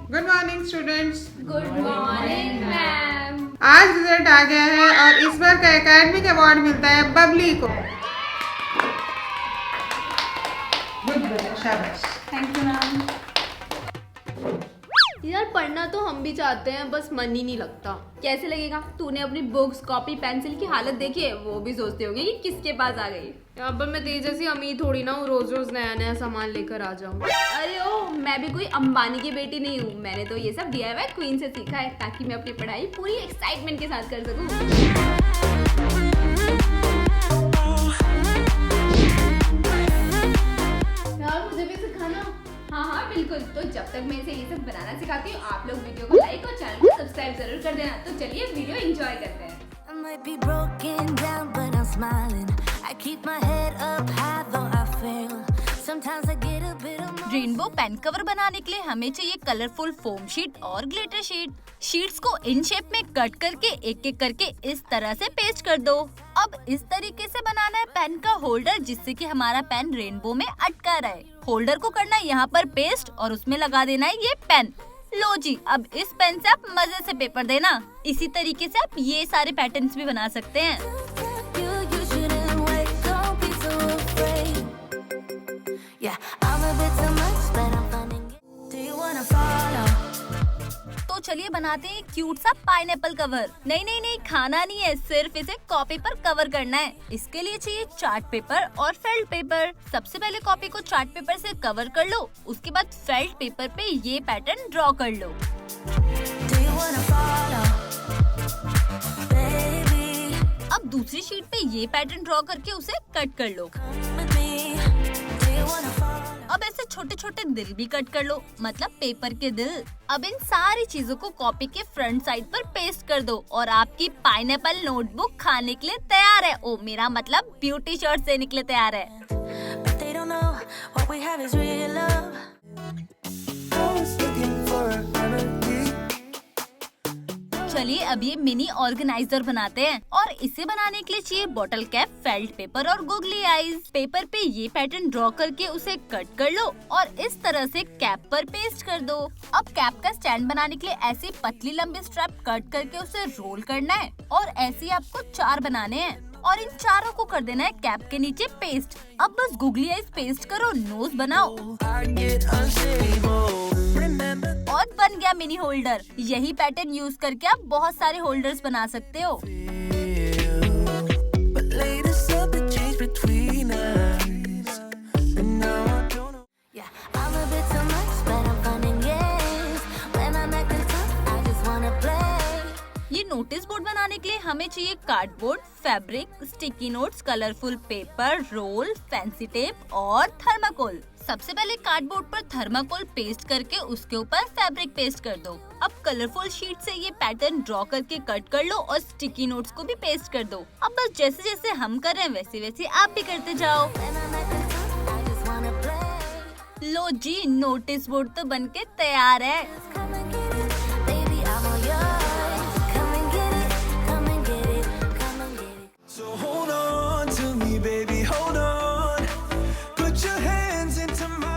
Good morning students. Good morning ma'am. आज result आ गया है और इस बार का एकेडमिक अवार्ड मिलता है बबली को। गुड बेटा, शाबाश। Thank you ma'am. यार पढ़ना तो हम भी चाहते हैं, बस मन ही नहीं लगता। कैसे लगेगा? तूने अपनी बुक्स, कॉपी, पेंसिल की हालत देखी है? वो भी सोचते होंगे कि किसके पास आ गई। यहाँ पर मैं तेज जैसी अमीर थोड़ी ना हूँ, रोज रोज नया नया सामान लेकर आ जाऊँ। अरे ओ, मैं भी कोई अंबानी की बेटी नहीं हूँ। मैंने तो ये सब DIY क्वीन से सीखा है, ताकि मैं अपनी पढ़ाई पूरी एक्साइटमेंट के साथ कर सकूँ। यार मुझे भी सिखाना। हाँ बिल्कुल। तो जब तक मैं इसे ये सब बनाना सिखाती हूँ, आप लोग वीडियो को लाइक और चैनल को सब्सक्राइब जरूर कर देना। तो चलिए वीडियो एंजॉय करते हैं। I might be broken down, but I'm smiling. I keep my head up high, though I fail. Sometimes I get a bit of rainbow pen cover बनाने के लिए हमें चाहिए कलरफुल फोम शीट और glitter sheet. Sheets को इन shape में cut करके एक एक करके इस तरह से पेस्ट कर दो। अब इस तरीके से बनाना है पेन का होल्डर, जिससे कि हमारा पेन रेनबो में अटका रहे। होल्डर को करना है यहाँ पर पेस्ट और उसमें लगा देना है ये पेन। लो जी, अब इस पेन से आप मजे से पेपर देना। इसी तरीके से आप ये सारे पैटर्न्स भी बना सकते हैं। you shouldn't wait, don't be so afraid. Yeah, I'm a bit too much, but I'm finding it. Do you wanna follow? तो चलिए बनाते हैं क्यूट सा पाइनएप्पल कवर। नहीं, खाना नहीं है, सिर्फ इसे कॉपी पर कवर करना है। इसके लिए चाहिए चार्ट पेपर और फेल्ट पेपर। सबसे पहले कॉपी को चार्ट पेपर से कवर कर लो, उसके बाद फेल्ट पेपर पे ये पैटर्न ड्रॉ कर लो। Do you wanna follow? Baby, अब दूसरी शीट पे ये पैटर्न ड्रॉ करके उसे कट कर लो। come with me. Do you wanna follow? अब ऐसे छोटे छोटे दिल भी कट कर लो, मतलब पेपर के दिल। अब इन सारी चीजों को कॉपी के फ्रंट साइड पर पेस्ट कर दो और आपकी पाइनएप्पल नोटबुक खाने के लिए तैयार है। ओ, मेरा मतलब ब्यूटी शॉट से निकले तैयार है। But they don't know what we have is real love. चलिए अब ये मिनी ऑर्गेनाइजर बनाते हैं और इसे बनाने के लिए चाहिए बॉटल कैप, फेल्ट पेपर और गुगली आईज। पेपर पे ये पैटर्न ड्रॉ करके उसे कट कर लो और इस तरह से कैप पर पेस्ट कर दो। अब कैप का स्टैंड बनाने के लिए ऐसी पतली लंबी स्ट्रैप कट करके उसे रोल करना है और ऐसे आपको 4 बनाने हैं और इन चारों को कर देना है कैप के नीचे पेस्ट। अब बस गुगली आईज पेस्ट करो, नोज बनाओ और बन गया मिनी होल्डर। यही पैटर्न यूज करके आप बहुत सारे होल्डर्स बना सकते हो। Yeah, I'm a bit too much, but I'm finding yes. When I'm acting tough, I just wanna play. ये नोटिस बोर्ड बनाने के लिए हमें चाहिए cardboard, fabric, sticky notes, colourful paper, roll, fancy tape और थर्माकोल। सबसे पहले कार्डबोर्ड पर थर्माकोल पेस्ट करके उसके ऊपर फैब्रिक पेस्ट कर दो। अब कलरफुल शीट से ये पैटर्न ड्रॉ करके कट कर लो और स्टिकी नोट्स को भी पेस्ट कर दो। अब बस जैसे जैसे हम कर रहे हैं वैसे वैसे आप भी करते जाओ। When I'm acting tough, I just wanna play. लो जी, नोटिस बोर्ड तो बनके तैयार है। Come and get it, baby, I'm all yours. Come and get it, come and get it, come and get it. So hold on to me, baby, hold on. Put your hands into mine.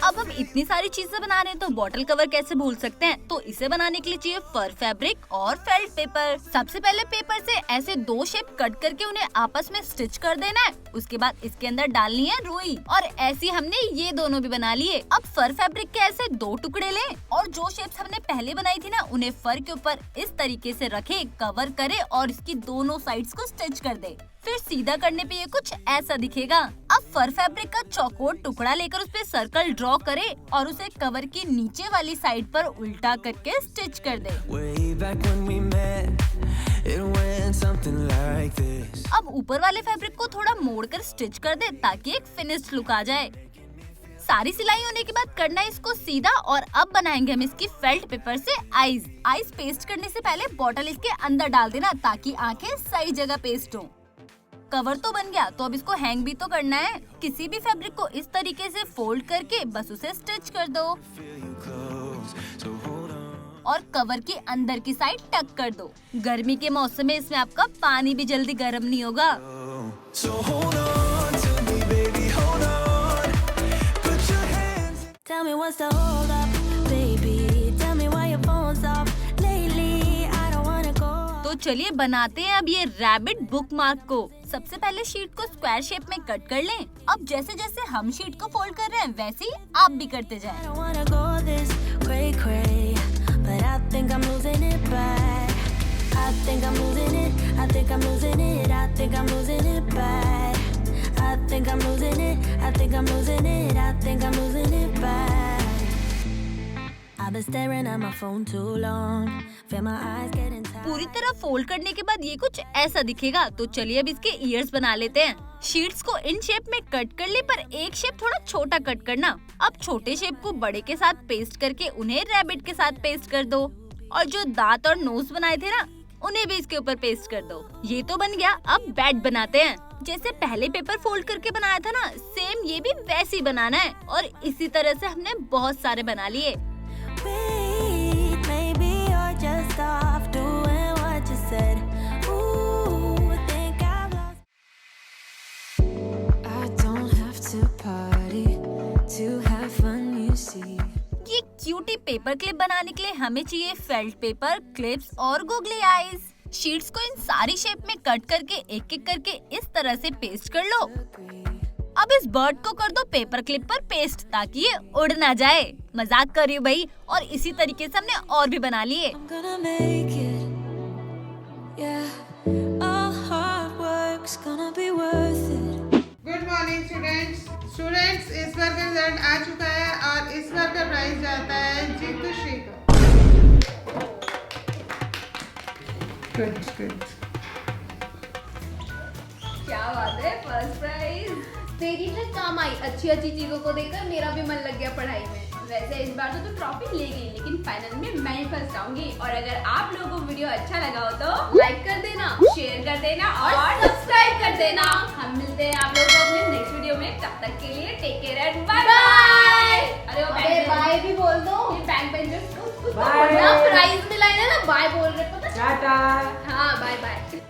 अब हम इतनी सारी चीजें बना रहे हैं तो bottle cover कैसे भूल सकते हैं। तो इसे बनाने के लिए चाहिए फर फैब्रिक और फेल्ट पेपर। सबसे पहले पेपर से ऐसे 2 शेप कट करके उन्हें आपस में स्टिच कर देना है। उसके बाद इसके अंदर डालनी है रुई और ऐसी हमने ये दोनों भी बना लिए। अब फर फैब्रिक के ऐसे 2 टुकड़े लें और जो शेप्स हमने पहले बनाई थी ना, उन्हें फर के ऊपर इस तरीके से रखे, कवर करे और इसकी दोनों साइड्स को स्टिच कर दे। फिर सीधा करने पे ये कुछ ऐसा दिखेगा। अब फर फैब्रिक का चौकोर टुकड़ा लेकर उस पे सर्कल ड्रॉ करे और उसे कवर की नीचे वाली साइड पर उल्टा करके स्टिच कर दे। Way back when we met, it went something like this. अब ऊपर वाले फैब्रिक को थोड़ा मोड़ कर स्टिच कर दे ताकि एक फिनिश्ड लुक आ जाए। सारी सिलाई होने के बाद करना है इसको सीधा और अब बनाएंगे हम इसकी फेल्ट पेपर से आईज। आईज पेस्ट करने से पहले बॉटल इसके अंदर डाल देना ताकि आंखें सही जगह पेस्ट हो। कवर तो बन गया, तो अब इसको हैंग भी तो करना है। किसी भी फैब्रिक को इस तरीके से फोल्ड करके बस उसे स्टिच कर दो और कवर की अंदर की साइड टक कर दो। गर्मी के मौसम में इसमें आपका पानी भी जल्दी गर्म नहीं होगा। So hold on to me, baby, hold on. Put your hands. Tell me what's the hold up, baby. Tell तो चलिए बनाते हैं अब ये रैबिट बुक मार्क को। सबसे पहले शीट को स्क्वायर शेप में कट कर लें। अब जैसे जैसे हम शीट को फोल्ड कर रहे हैं वैसे ही आप भी करते जाएं। I don't wanna go this cray, but I think I'm losing it bad. I think I'm losing it. I think I'm losing it. I think I'm losing it bad. I think I'm losing it. I think I'm losing it. I think I'm losing it bad. I've been staring at my phone too long. Feel my eyes getting tired. पूरी तरह fold करने के बाद ये कुछ ऐसा दिखेगा। तो चलिए अब इसके ईयर्स बना लेते हैं। शीट्स को इन शेप में कट कर ले, पर एक शेप थोड़ा छोटा कट करना। अब छोटे शेप को बड़े के साथ पेस्ट करके उन्हें रैबिट के साथ पेस्ट कर दो, और जो दांत और नोज बनाए थे ना उन्हें भी इसके ऊपर पेस्ट कर दो। ये तो बन गया। अब बैट बनाते हैं। जैसे पहले पेपर फोल्ड करके बनाया था ना, सेम ये भी वैसे ही बनाना है, और इसी तरह से हमने बहुत सारे बना लिए। Wait, maybe you're just off doing what you said. Ooh, think I've lost. I don't have to party to have fun, you see. ये क्यूटी पेपर क्लिप बनाने के लिए हमें चाहिए फेल्ट पेपर, क्लिप्स और गोगली आईज। शीट्स को इन सारी shape में कट करके एक एक करके इस तरह से पेस्ट कर लो। अब इस बर्ड को कर दो पेपर क्लिप पर पेस्ट, ताकि ये उड़ ना जाए। मजाक कर रही हूँ भाई। और इसी तरीके से हमने और भी बना लिए। I'm gonna make it. Yeah, all hard work's gonna be worth it. Good morning students, इस बार का रिजल्ट आ चुका है और इस बार का प्राइज जाता है जीतू श्री को। गुड। क्या बात है, फर्स्ट प्राइज। तेरी ना काम आई अच्छी अच्छी चीजों को देखकर मेरा भी मन लग गया पढ़ाई में। वैसे इस बार तो ट्रॉफी ले गई, लेकिन फाइनल में मैं ही फर्स्ट आऊंगी। और अगर आप लोगों को वीडियो अच्छा लगा हो तो लाइक कर देना, शेयर कर देना और सब्सक्राइब कर देना। हम मिलते हैं आप लोगों को अपने नेक्स्ट वीडियो में। तब तक के लिए take care and bye bye. अरे बाय भी बोल दो। ये बैक बेंचर्स को प्राइज मिला है ना, बाय बोल रहे, पता? टाटा। हाँ बाय बाय।